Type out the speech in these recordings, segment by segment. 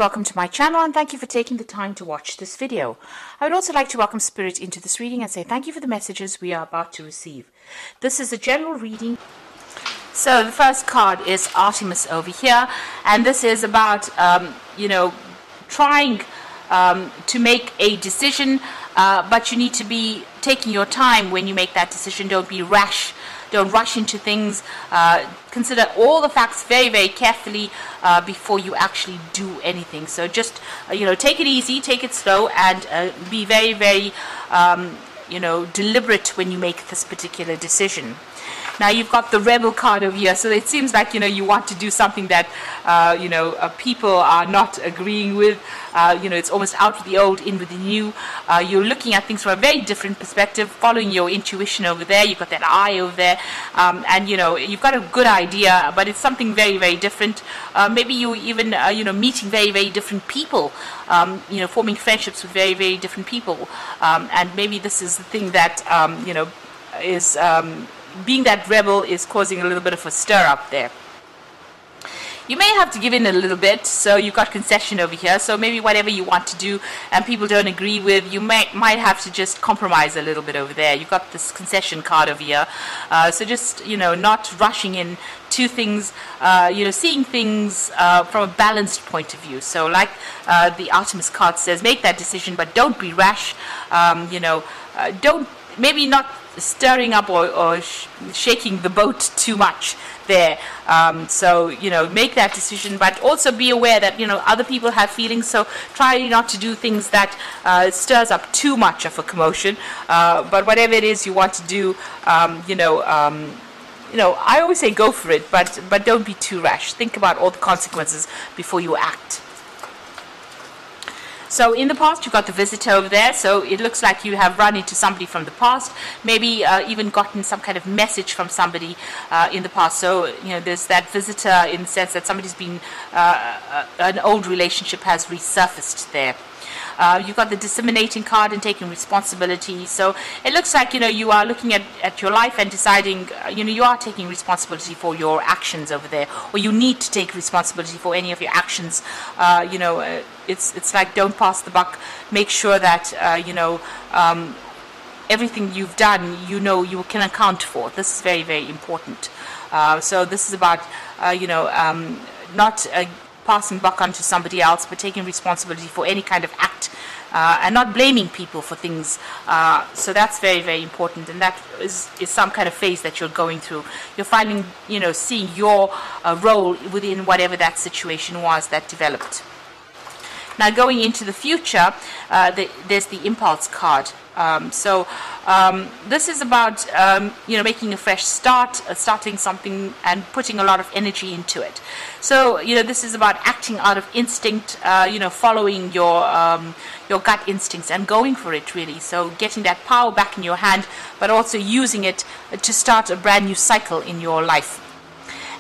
welcome to my channel and thank you for taking the time to watch this video. I would also like to welcome Spirit into this reading and say thank you for the messages we are about to receive. This is a general reading. So the first card is Artemis over here, and this is about, trying to make a decision, but you need to be taking your time when you make that decision. Don't be rash. Don't rush into things. Consider all the facts very, very carefully before you actually do anything. So just, take it easy, take it slow, and be very, very, deliberate when you make this particular decision. Now you've got the Rebel card over here, so it seems like you want to do something that people are not agreeing with. It's almost out with the old, in with the new. You're looking at things from a very different perspective, following your intuition over there. You've got that eye over there, and you've got a good idea, but it's something very, very different. Maybe you even meeting very, very different people, forming friendships with very, very different people, and maybe this is the thing that is being that rebel is causing a little bit of a stir up there. You may have to give in a little bit, so you've got concession over here. So maybe whatever you want to do and people don't agree with, you might have to just compromise a little bit over there. You've got this concession card over here. So just, not rushing in to things, seeing things from a balanced point of view. So like the Artemis card says, make that decision, but don't be rash. Don't, maybe not stirring up or shaking the boat too much there. Make that decision, but also be aware that other people have feelings, so try not to do things that stirs up too much of a commotion, but whatever it is you want to do, I always say go for it, but don't be too rash. Think about all the consequences before you act. So in the past, you've got the visitor over there. So it looks like you have run into somebody from the past, maybe even gotten some kind of message from somebody in the past. So, there's that visitor in the sense that somebody's been, an old relationship has resurfaced there. You've got the disseminating card and taking responsibility. So it looks like, you are looking at your life and deciding, you are taking responsibility for your actions over there, or you need to take responsibility for any of your actions. It's like don't pass the buck. Make sure that, everything you've done, you can account for. This is very, very important. So this is about, not passing buck onto somebody else, but taking responsibility for any kind of act, and not blaming people for things. So that's very, very important, and that is some kind of phase that you're going through. You're finding, seeing your role within whatever that situation was that developed. Now going into the future, there's the impulse card. This is about making a fresh start, starting something and putting a lot of energy into it. So this is about acting out of instinct, following your gut instincts and going for it, really. So getting that power back in your hand, but also using it to start a brand new cycle in your life.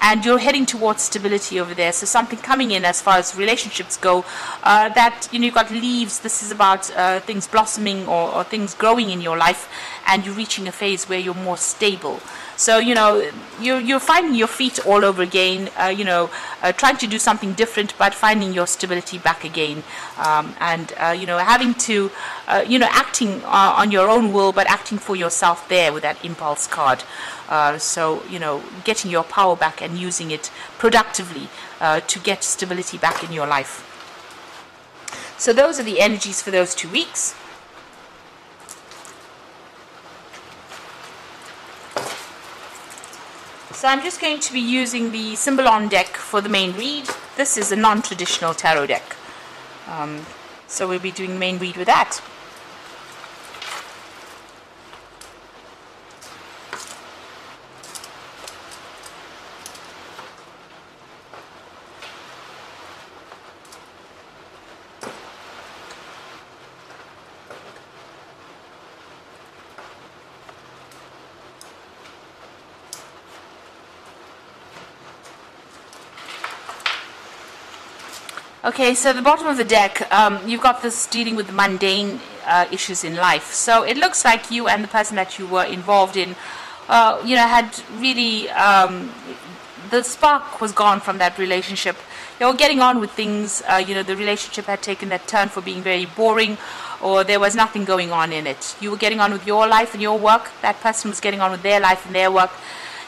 And you're heading towards stability over there. So something coming in as far as relationships go, that, you've got leaves. This is about things blossoming or things growing in your life, and you're reaching a phase where you're more stable. So, you're finding your feet all over again, trying to do something different, but finding your stability back again. Having to, acting on your own will, but acting for yourself there with that impulse card. Getting your power back and using it productively to get stability back in your life. So those are the energies for those 2 weeks. So I'm just going to be using the Symbolon deck for the main read. This is a non-traditional tarot deck. So we'll be doing the main read with that. Okay, so the bottom of the deck, you've got this dealing with the mundane issues in life. So it looks like you and the person that you were involved in, had really, the spark was gone from that relationship. you're getting on with things. The relationship had taken that turn for being very boring, or there was nothing going on in it. You were getting on with your life and your work. That person was getting on with their life and their work.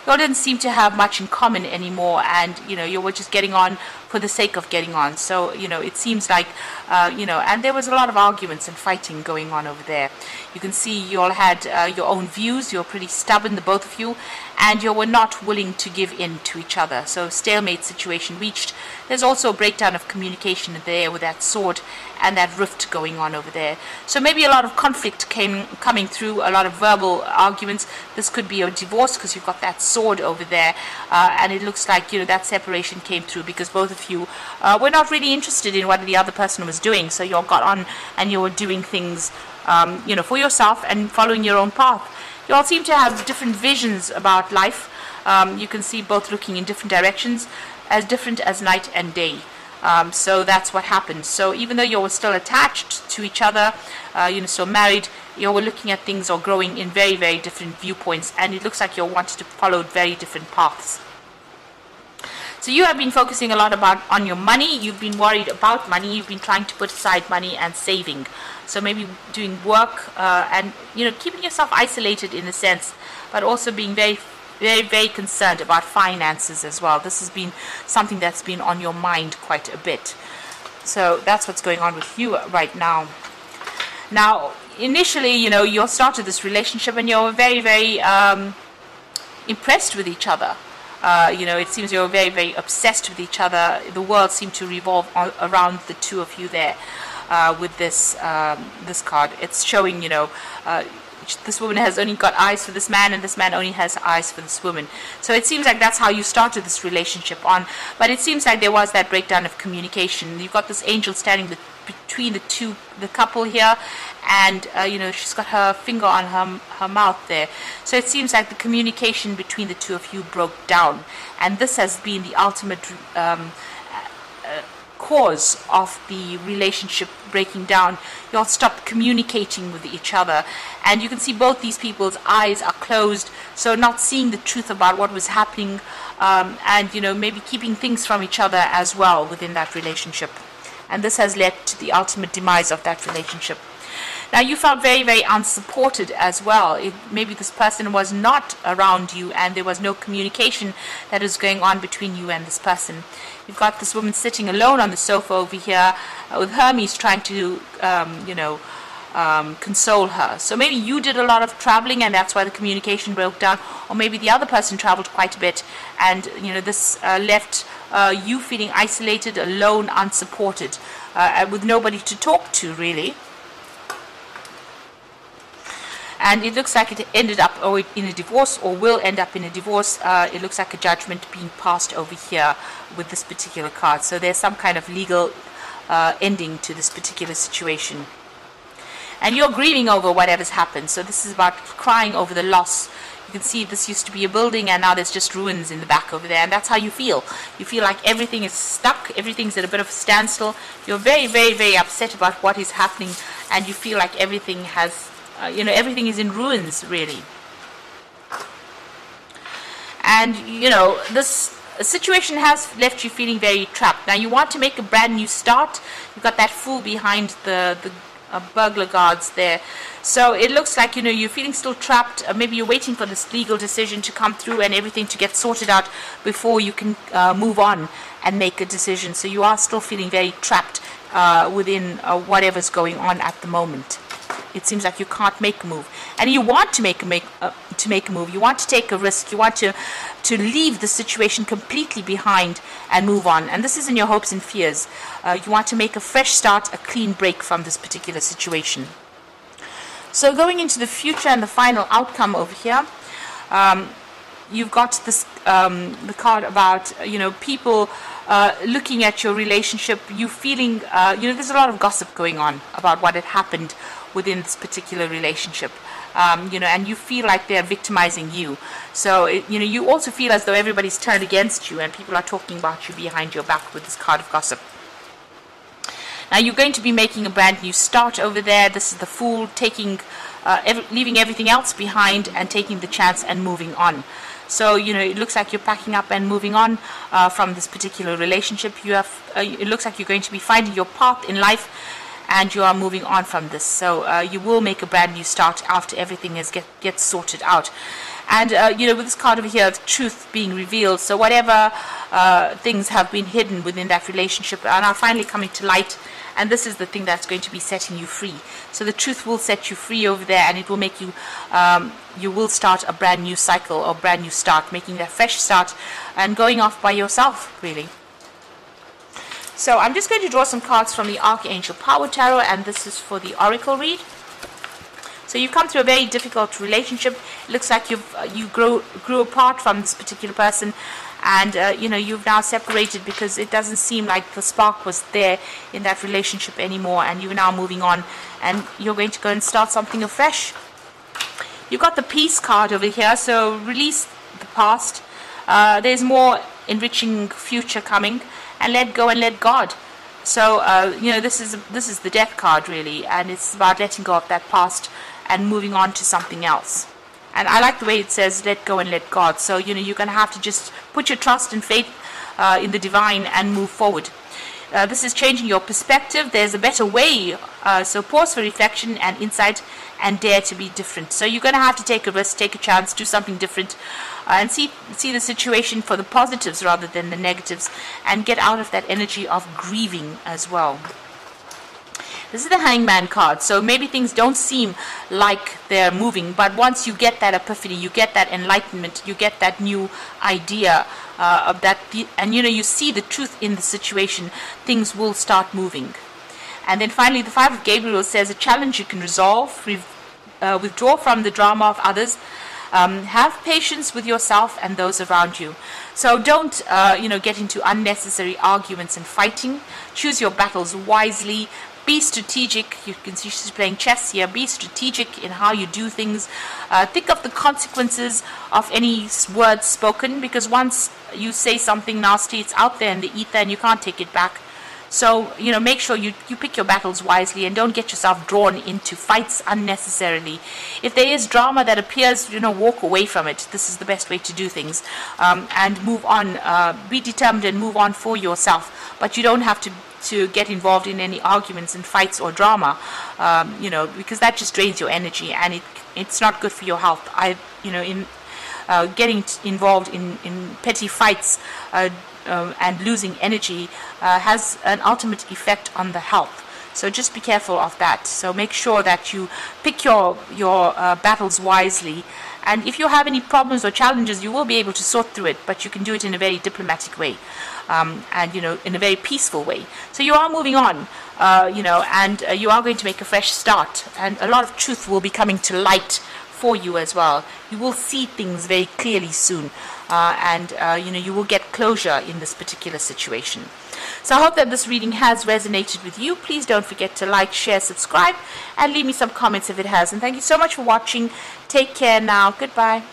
You all didn't seem to have much in common anymore, and you were just getting on for the sake of getting on. So it seems like and there was a lot of arguments and fighting going on over there. You can see you all had your own views. You're pretty stubborn, the both of you, and you were not willing to give in to each other. So stalemate situation reached. There's also a breakdown of communication there with that sword and that rift going on over there. So maybe a lot of conflict coming through, a lot of verbal arguments. This could be a divorce because you've got that sword over there, and it looks like that separation came through because both of you were not really interested in what the other person was doing. So you all got on and you were doing things for yourself and following your own path. You all seem to have different visions about life. You can see both looking in different directions, as different as night and day. So that's what happened. So even though you were still attached to each other, so married, you were looking at things or growing in very, very different viewpoints, and it looks like you wanted to follow very different paths. So you have been focusing a lot on your money. You've been worried about money. You've been trying to put aside money and saving. So maybe doing work and keeping yourself isolated in a sense, but also being very, very, very concerned about finances as well. This has been something that's been on your mind quite a bit. So that's what's going on with you right now. Now, initially, you started this relationship and you're very, very impressed with each other. It seems you're very, very obsessed with each other. The world seemed to revolve around the two of you there with this card. It's showing, this woman has only got eyes for this man, and this man only has eyes for this woman. So it seems like that's how you started this relationship on. But it seems like there was that breakdown of communication. You've got this angel standing between the couple here, and she's got her finger on her mouth there. So it seems like the communication between the two of you broke down, and this has been the ultimate cause of the relationship breaking down. You all stopped communicating with each other, and you can see both these people's eyes are closed, so not seeing the truth about what was happening, and maybe keeping things from each other as well within that relationship. And this has led to the ultimate demise of that relationship. Now, you felt very, very unsupported as well. Maybe this person was not around you and there was no communication that is going on between you and this person. You've got this woman sitting alone on the sofa over here with Hermes trying to, console her. So maybe you did a lot of traveling and that's why the communication broke down. Or maybe the other person traveled quite a bit and, this left you feeling isolated, alone, unsupported, with nobody to talk to, really. And it looks like it ended up in a divorce, or will end up in a divorce. It looks like a judgment being passed over here with this particular card. So there's some kind of legal ending to this particular situation. And you're grieving over whatever's happened. So this is about crying over the loss. You can see this used to be a building and now there's just ruins in the back over there. And that's how you feel. You feel like everything is stuck. Everything's at a bit of a standstill. You're very, very, very upset about what is happening. And you feel like everything has... everything is in ruins, really. And, this situation has left you feeling very trapped. Now, you want to make a brand new start. You've got that fool behind the burglar guards there. So it looks like, you're feeling still trapped. Maybe you're waiting for this legal decision to come through and everything to get sorted out before you can move on and make a decision. So you are still feeling very trapped within whatever's going on at the moment. It seems like you can't make a move, and you want to make a move. You want to take a risk. You want to leave the situation completely behind and move on. And this is in your hopes and fears. You want to make a fresh start, a clean break from this particular situation. So going into the future and the final outcome over here, you've got this the card about people looking at your relationship. You feeling there's a lot of gossip going on about what had happened within this particular relationship, and you feel like they're victimizing you. So, you also feel as though everybody's turned against you and people are talking about you behind your back with this card of gossip. Now, you're going to be making a brand new start over there. This is the Fool, leaving everything else behind and taking the chance and moving on. So, it looks like you're packing up and moving on from this particular relationship. It looks like you're going to be finding your path in life, and you are moving on from this. So you will make a brand new start after everything gets sorted out. And, with this card over here of truth being revealed, so whatever things have been hidden within that relationship are now finally coming to light, and this is the thing that's going to be setting you free. So the truth will set you free over there, and it will make you, you will start a brand new cycle or brand new start, making that fresh start and going off by yourself, really. So I'm just going to draw some cards from the Archangel Power Tarot, and this is for the Oracle read. So you've come through a very difficult relationship. It looks like you grew apart from this particular person, and you've now separated because it doesn't seem like the spark was there in that relationship anymore, and you're now moving on, and you're going to go and start something afresh. You've got the Peace card over here, so release the past. There's more enriching future coming, and let go and let God. So this is the Death card, really, and it's about letting go of that past and moving on to something else. And I like the way it says let go and let God. So you're going to have to just put your trust and faith in the divine and move forward. This is changing your perspective. There's a better way, so pause for reflection and insight, and dare to be different. So you're going to have to take a risk, take a chance, do something different, and see the situation for the positives rather than the negatives, and get out of that energy of grieving as well. This is the Hangman card, so maybe things don't seem like they're moving, but once you get that epiphany, you get that enlightenment, you get that new idea of that, and you see the truth in the situation, things will start moving. And then finally, the Five of Gabriel says a challenge you can resolve, withdraw from the drama of others, have patience with yourself and those around you. So don't get into unnecessary arguments and fighting. Choose your battles wisely. Be strategic. You can see she's playing chess here. Be strategic in how you do things. Think of the consequences of any words spoken, because once you say something nasty, it's out there in the ether and you can't take it back. So, make sure you pick your battles wisely and don't get yourself drawn into fights unnecessarily. If there is drama that appears, walk away from it. This is the best way to do things, and move on. Be determined and move on for yourself. But you don't have to get involved in any arguments and fights or drama, because that just drains your energy, and it's not good for your health. Getting involved in petty fights and losing energy has an ultimate effect on the health. So just be careful of that. So make sure that you pick your battles wisely. And if you have any problems or challenges, you will be able to sort through it, but you can do it in a very diplomatic way, and in a very peaceful way. So you are moving on, and you are going to make a fresh start, and a lot of truth will be coming to light for you as well. You will see things very clearly soon, and you will get closure in this particular situation. So I hope that this reading has resonated with you. Please don't forget to like, share, subscribe, and leave me some comments if it has. And thank you so much for watching. Take care now. Goodbye.